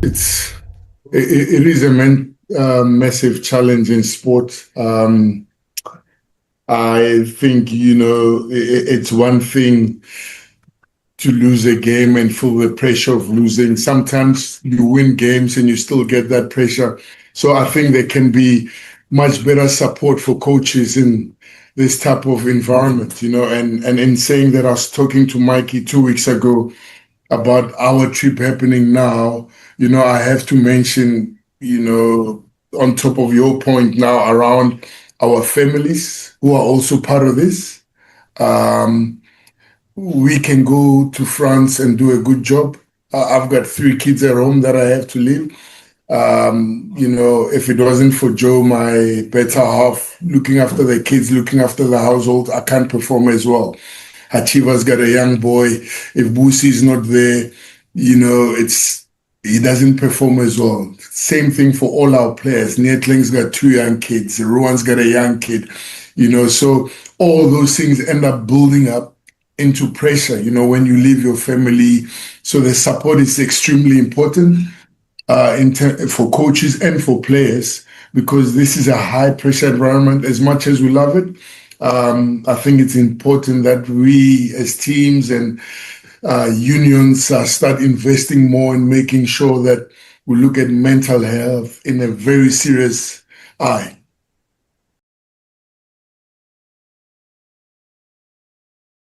it's it is a massive challenge in sport. I think, it's one thing to lose a game and feel the pressure of losing. Sometimes you win games and you still get that pressure. So I think there can be much better support for coaches in this type of environment, and in saying that, I was talking to Mikey 2 weeks ago about our trip happening now. I have to mention, on top of your point now around our families who are also part of this. Um, we can go to France and do a good job. I've got 3 kids at home that I have to leave. If it wasn't for Joe, my better half, looking after the kids, looking after the household, I can't perform as well. Hachiva's got a young boy. If Busi's not there, he doesn't perform as well. Same thing for all our players. Netling's got 2 young kids. Ruan's got a young kid. So all those things end up building up into pressure, when you leave your family. So the support is extremely important for coaches and for players, because this is a high pressure environment. As much as we love it, I think it's important that we as teams and unions start investing more in making sure that we look at mental health in a very serious eye.